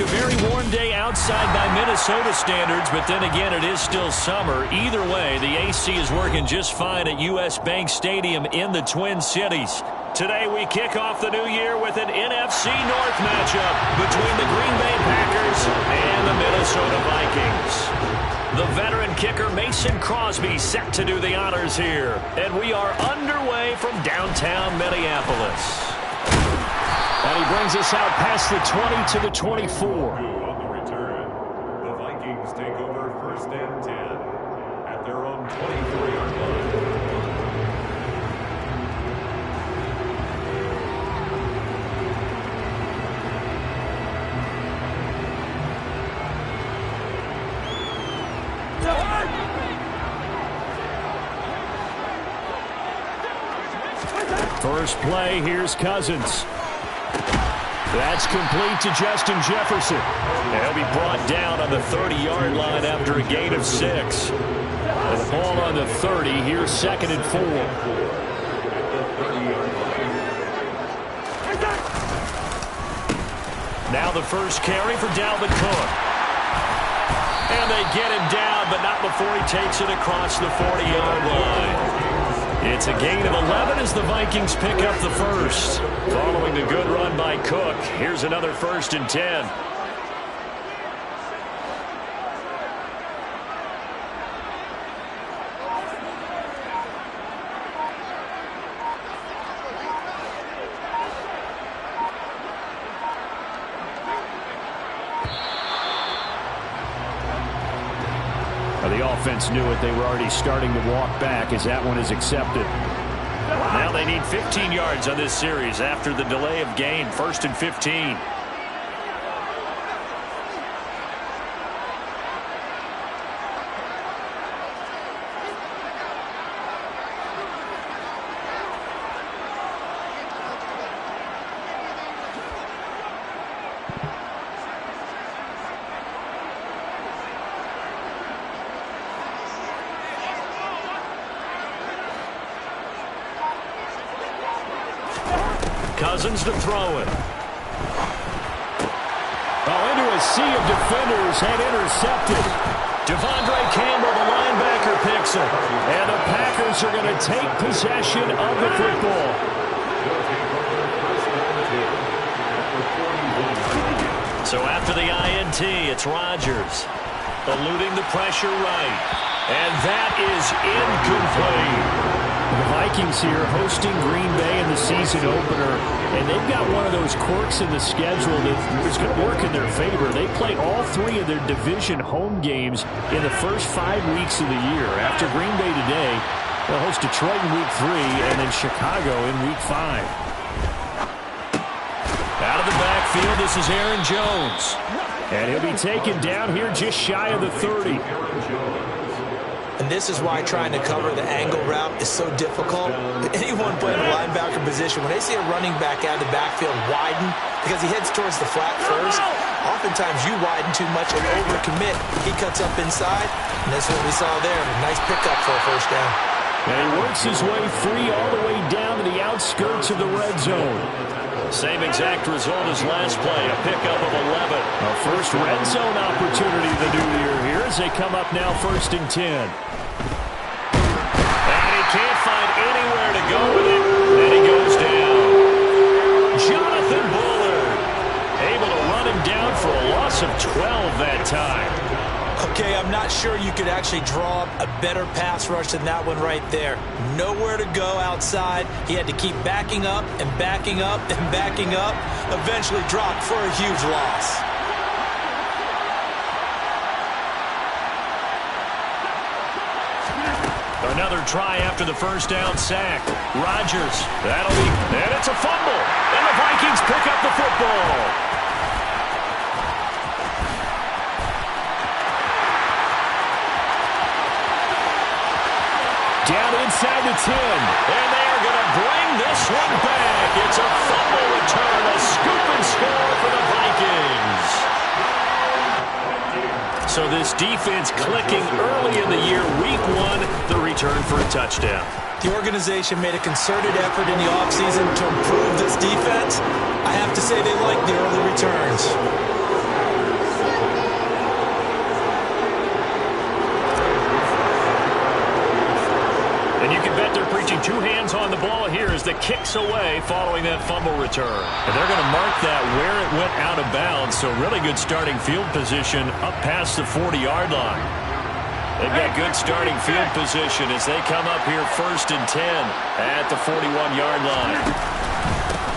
a very warm day outside by Minnesota standards, but then again, it is still summer. Either way, the AC is working just fine at U.S. Bank Stadium in the Twin Cities. Today, we kick off the new year with an NFC North matchup between the Green Bay Packers and the Minnesota Vikings. The veteran kicker Mason Crosby set to do the honors here. And we are underway from downtown Minneapolis. And he brings us out past the 20 to the 24. On the return, the Vikings take over 1st and 10 at their own 23-yard line. First play, here's Cousins. That's complete to Justin Jefferson. He'll be brought down on the 30-yard line after a gain of 6. And the ball on the 30, here's 2nd and 4. Now the first carry for Dalvin Cook. And they get him down, but not before he takes it across the 40-yard line. It's a gain of 11 as the Vikings pick up the first. Following the good run by Cook, here's another 1st and 10. The offense knew it. They were already starting to walk back as that one is accepted. Now they need 15 yards on this series after the delay of game. 1st and 15. Cousins to throw it. Into a sea of defenders and intercepted. Devondre Campbell, the linebacker, picks it. And the Packers are going to take possession of the football. So after the INT, it's Rodgers. Eluding the pressure right. And that is incomplete. The Vikings here hosting Green Bay in the season opener, and they've got one of those quirks in the schedule that is going to work in their favor. They play all 3 of their division home games in the first 5 weeks of the year. After Green Bay today, they'll host Detroit in Week 3 and then Chicago in Week 5. Out of the backfield, this is Aaron Jones. And he'll be taken down here just shy of the 30. And this is why trying to cover the angle route is so difficult. Anyone playing a linebacker position, when they see a running back out of the backfield widen because he heads towards the flat first, oftentimes you widen too much and overcommit. He cuts up inside, and that's what we saw there. A nice pickup for a 1st down. And he works his way free all the way down to the outskirts of the red zone. Same exact result as last play, a pickup of 11. A first red zone opportunity of the new year here as they come up now 1st and 10. And he can't find anywhere to go with it, and he goes down. Jonathan Bullard able to run him down for a loss of 12 that time. Okay, I'm not sure you could actually draw up a better pass rush than that one right there. Nowhere to go outside. He had to keep backing up and backing up and backing up. Eventually dropped for a huge loss. Another try after the 1st down sack. Rodgers, and it's a fumble. And the Vikings pick up the football. Down inside the 10. And they are going to bring this one back. It's a fumble return, a scoop and score for the Vikings. So this defense clicking early in the year. Week 1, the return for a touchdown. The organization made a concerted effort in the offseason to improve this defense. I have to say they like the early returns. hands on the ball here as the kick's away following that fumble return. And they're going to mark that where it went out of bounds, so really good starting field position up past the 40-yard line. They've got good starting field position as they come up here 1st and 10 at the 41-yard line.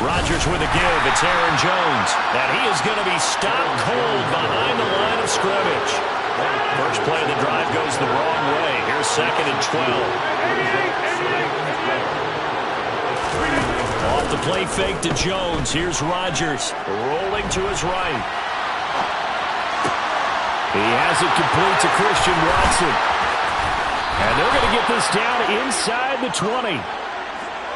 Rodgers with a give. It's Aaron Jones. And he is going to be stopped cold behind the line of scrimmage. First play of the drive goes the wrong way. Here's 2nd and 12. Off the play fake to Jones. Here's Rodgers rolling to his right. He has it complete to Christian Watson. And they're going to get this down inside the 20.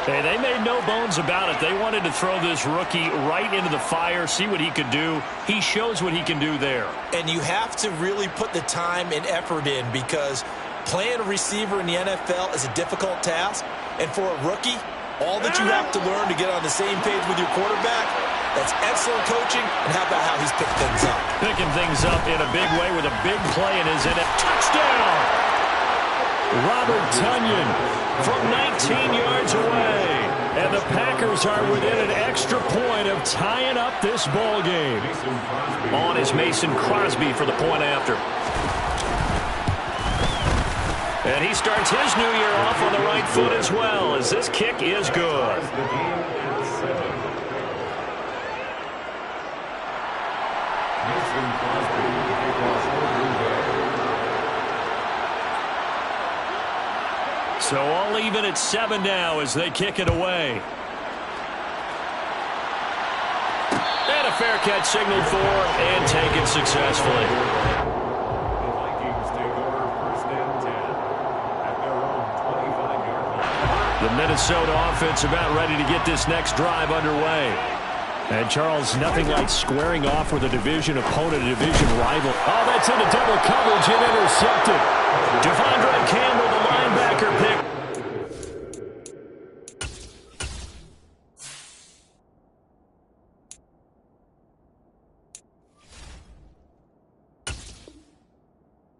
Hey, they made no bones about it. They wanted to throw this rookie right into the fire, see what he could do. He shows what he can do there. And you have to really put the time and effort in because playing a receiver in the NFL is a difficult task. And for a rookie, all that you have to learn to get on the same page with your quarterback, that's excellent coaching. And how about how he's picked things up? Picking things up in a big way with a big play and is in it. Touchdown! Robert Tonyan from 19 yards away. And the Packers are within an extra point of tying up this ball game. On is Mason Crosby for the point after. And he starts his new year off on the right foot as well, as this kick is good. So all even at 7 now as they kick it away. And a fair catch signaled for and taken successfully. The Vikings take over 1st and 10 at their own 25-yard line. The Minnesota offense about ready to get this next drive underway. And, Charles, nothing like squaring off with a division opponent, a division rival. Oh, that's into double coverage and intercepted. Devondre Campbell, the linebacker pick.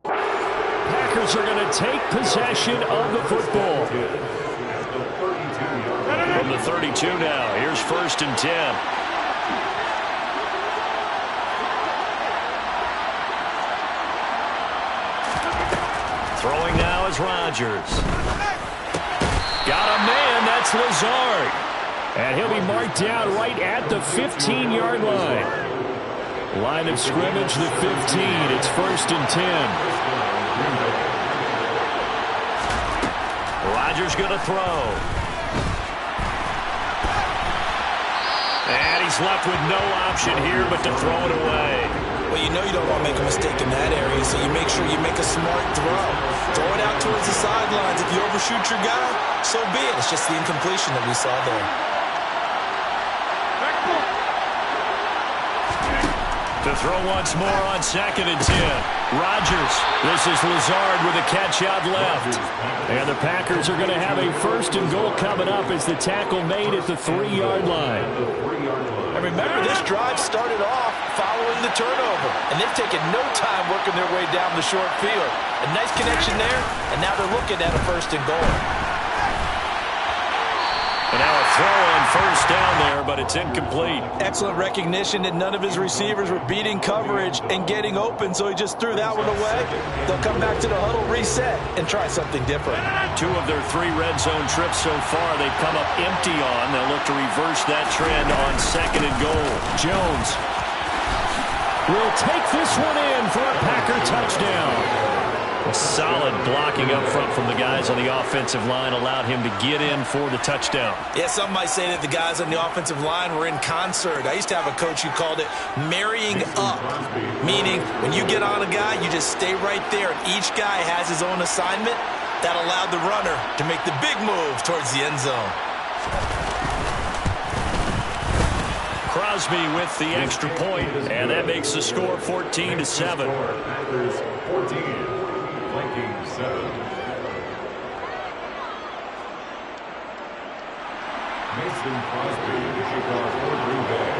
Packers are going to take possession of the football. From the 32 now, here's 1st and 10. Throwing now is Rodgers. Got a man, that's Lazard. And he'll be marked down right at the 15-yard line. Line of scrimmage, the 15. It's 1st and 10. Rodgers going to throw. And he's left with no option here but to throw it away. Well, you know you don't want to make a mistake in that area, so you make sure you make a smart throw. Throw it out towards the sidelines. If you overshoot your guy, so be it. It's just the incompletion that we saw there. To throw once more on 2nd and 10. Rodgers. This is Lazard with a catch out left. And the Packers are going to have a 1st and goal coming up as the tackle made at the 3-yard line. And remember, this drive started off following the turnover. And they've taken no time working their way down the short field. A nice connection there, and now they're looking at a 1st and goal. And now a throw on 1st down there, but it's incomplete. Excellent recognition that none of his receivers were beating coverage and getting open, so he just threw that one away. They'll come back to the huddle, reset, and try something different. 2 of their 3 red zone trips so far they've come up empty on. They'll look to reverse that trend on 2nd and goal. Jones will take this one in for a Packer touchdown. Solid blocking up front from the guys on the offensive line allowed him to get in for the touchdown. Yeah, some might say that the guys on the offensive line were in concert. I used to have a coach who called it marrying up, meaning when you get on a guy, you just stay right there, and each guy has his own assignment. That allowed the runner to make the big move towards the end zone. Crosby with the extra point, and that makes the score 14-7. Packers 14, Vikings 7. Mason Crosby to kick off for Green Bay.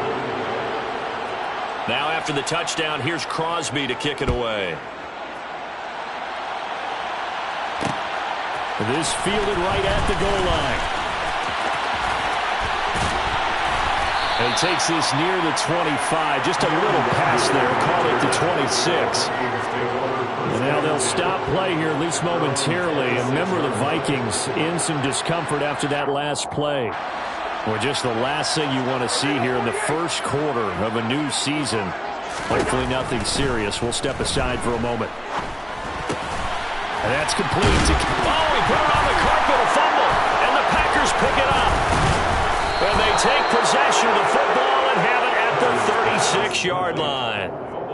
Now after the touchdown, here's Crosby to kick it away. This fielded right at the goal line. He takes this near the 25. Just a little pass there. Call it the 26. And now they'll stop play here, at least momentarily. And remember, the Vikings in some discomfort after that last play. Well, just the last thing you want to see here in the first quarter of a new season. Hopefully nothing serious. We'll step aside for a moment. And that's complete. Oh, he put it on the carpet, a fumble. And the Packers pick it up. And they take possession of the football and have it at the 36-yard line.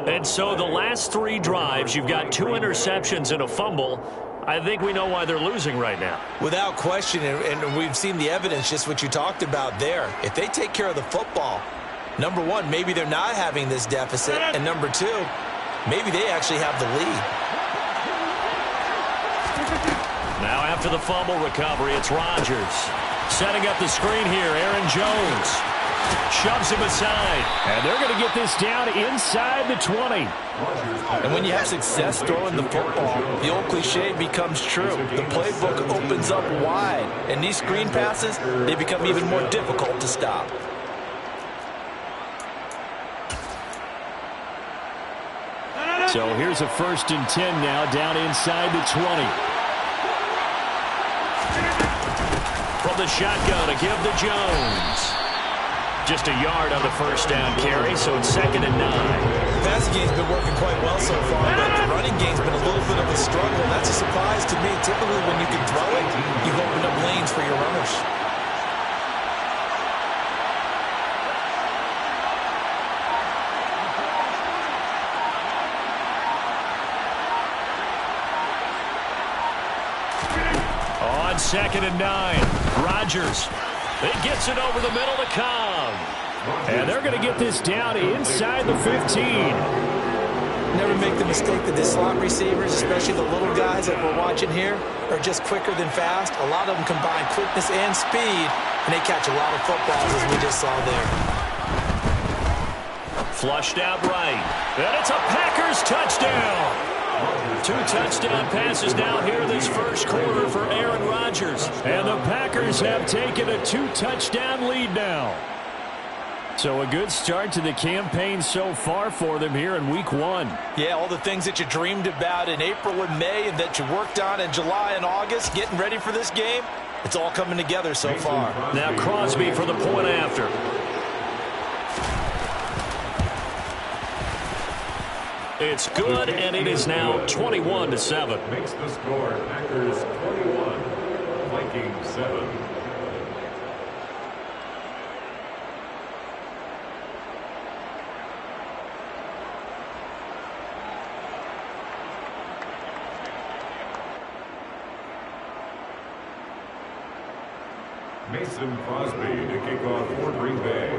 And so the last 3 drives, you've got 2 interceptions and a fumble. I think we know why they're losing right now. Without question, and we've seen the evidence, just what you talked about there. If they take care of the football, number one, maybe they're not having this deficit. And number two, maybe they actually have the lead. Now after the fumble recovery, it's Rodgers. Setting up the screen here, Aaron Jones. Shoves him aside. And they're going to get this down inside the 20. And when you have success throwing the football, the old cliche becomes true. The playbook opens up wide. And these screen passes, they become even more difficult to stop. So here's a 1st and 10 now, down inside the 20. From the shotgun to give to Jones. Just a yard on the first down carry, so it's 2nd and 9. The passing game's been working quite well so far, but the running game's been a little bit of a struggle. That's a surprise to me. Typically, when you can throw it, you've opened up lanes for your runners. On 2nd and 9, Rodgers. It gets it over the middle to Cobb. And they're going to get this down inside the 15. Never make the mistake that the slot receivers, especially the little guys that we're watching here, are just quicker than fast. A lot of them combine quickness and speed, and they catch a lot of footballs, as we just saw there. Flushed out right. And it's a Packers touchdown. 2 touchdown passes now here this first quarter for Aaron Rodgers. And the Packers have taken a 2-touchdown lead now. So a good start to the campaign so far for them here in week 1. Yeah, all the things that you dreamed about in April and May and that you worked on in July and August, getting ready for this game, it's all coming together so far. Now Crosby for the point after. It's good, and it is now 21-7. Makes the score Packers 21, Vikings 7. Mason Crosby to kick off for Green Bay.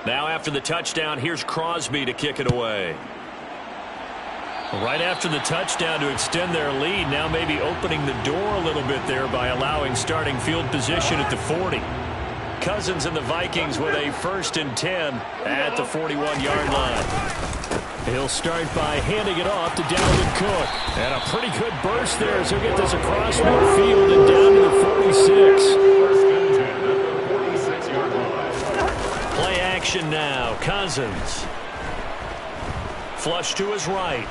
Now after the touchdown, here's Crosby to kick it away. Right after the touchdown to extend their lead, now maybe opening the door a little bit there by allowing starting field position at the 40. Cousins and the Vikings with a 1st and 10 at the 41-yard line. He'll start by handing it off to Dalvin Cook. And a pretty good burst there as he'll get this across midfield and down to the 46. Play action now. Cousins. Flush to his right.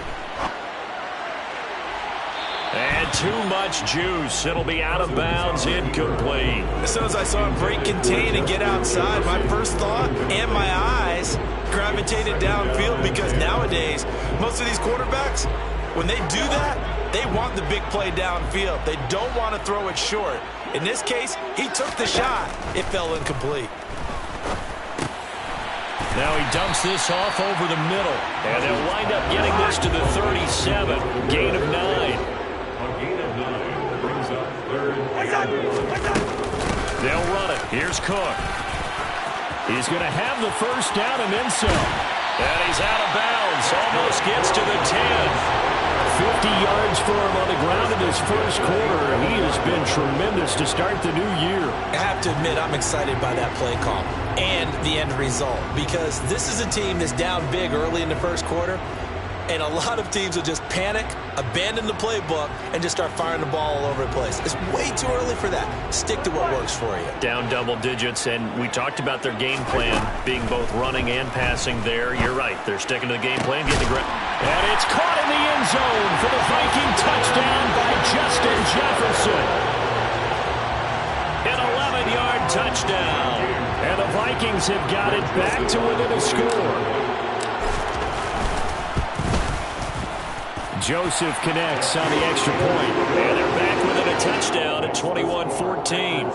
And too much juice. It'll be out of bounds, incomplete. As soon as I saw him break contain and get outside, my first thought and my eyes gravitated downfield, because nowadays, most of these quarterbacks, when they do that, they want the big play downfield. They don't want to throw it short. In this case, he took the shot. It fell incomplete. Now he dumps this off over the middle. And they'll wind up getting this to the 37. Gain of 9. A gain of 9 brings up 3rd and 1. They'll run it. Here's Cook. He's going to have the first down and then some. And he's out of bounds. Almost gets to the 10. 50 yards for him on the ground in his first quarter. He has been tremendous to start the new year. I have to admit, I'm excited by that play call and the end result, because this is a team that's down big early in the first quarter, and a lot of teams will just panic, abandon the playbook, and just start firing the ball all over the place. It's way too early for that. Stick to what works for you. Down double digits, and we talked about their game plan being both running and passing there. You're right. They're sticking to the game plan, getting the ground. And it's caught in the end zone for the Viking touchdown by Justin Jefferson. An 11-yard touchdown. And the Vikings have got it back to within a score. Joseph connects on the extra point. And they're back within a touchdown at 21-14.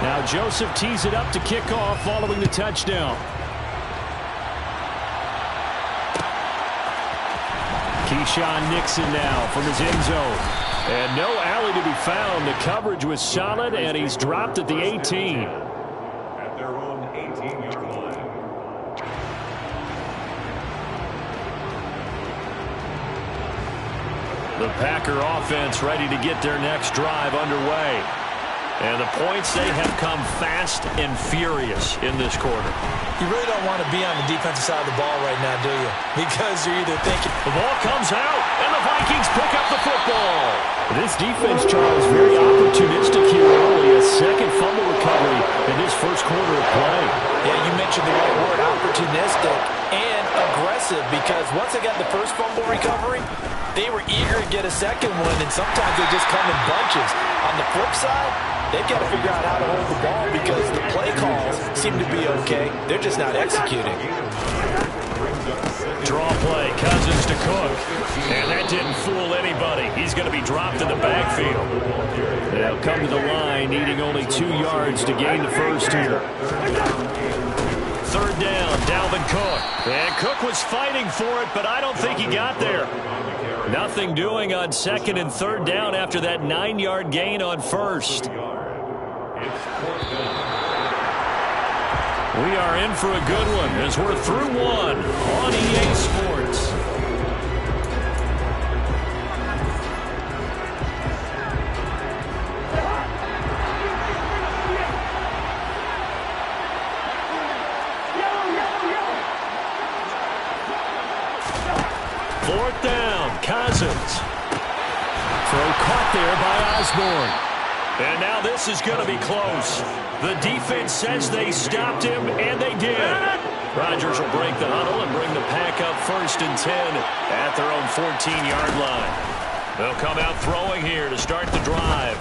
Now Joseph tees it up to kick off following the touchdown. Keyshawn Nixon now from his end zone. And no alley to be found. The coverage was solid, and he's dropped at the 18. The Packer offense ready to get their next drive underway. And the points, they have come fast and furious in this quarter. You really don't want to be on the defensive side of the ball right now, do you? Because you're either thinking... The ball comes out, and the Vikings pick up the football. This defense, Charles, very opportunistic here early. A second fumble recovery in this first quarter of play. Yeah, you mentioned the right word, opportunistic and aggressive, because once they got the first fumble recovery, they were eager to get a second one, and sometimes they just come in bunches. On the flip side, they've got to figure out how to hold the ball, because the play calls seem to be okay. They're just not executing. Draw play, Cousins to Cook. And that didn't fool anybody. He's going to be dropped in the backfield. They'll come to the line, needing only 2 yards to gain the first here. Third down, Dalvin Cook. And Cook was fighting for it, but I don't think he got there. Nothing doing on second and third down after that 9-yard gain on first. We are in for a good one as we're through one on EA Sports. Fourth down, Cousins. Throw caught there by Osborne. And now this is going to be close. The defense says they stopped him, and they did. Rodgers will break the huddle and bring the pack up 1st and 10 at their own 14-yard line. They'll come out throwing here to start the drive.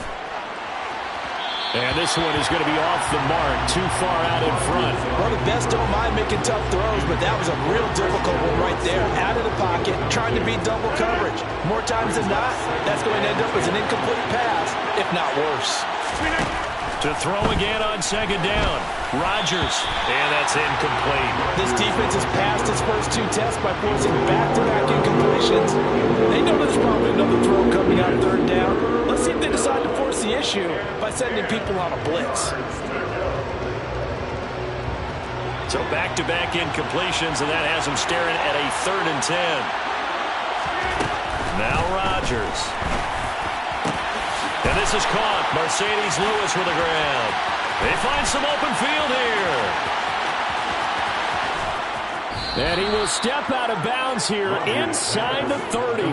And this one is going to be off the mark, too far out in front. Well, the best don't mind making tough throws, but that was a real difficult one right there. Out of the pocket, trying to beat double coverage. More times than not, that's going to end up as an incomplete pass, if not worse. To throw again on second down. Rodgers, and that's incomplete. This defense has passed its first 2 tests by forcing back-to-back incompletions. They know there's probably another throw coming on third down. Let's see if they decide to force the issue by sending people on a blitz. So back-to-back incompletions, and that has them staring at a 3rd and 10. Now Rodgers. And this is caught. Mercedes Lewis with the grab. They find some open field here. And he will step out of bounds here inside the 30.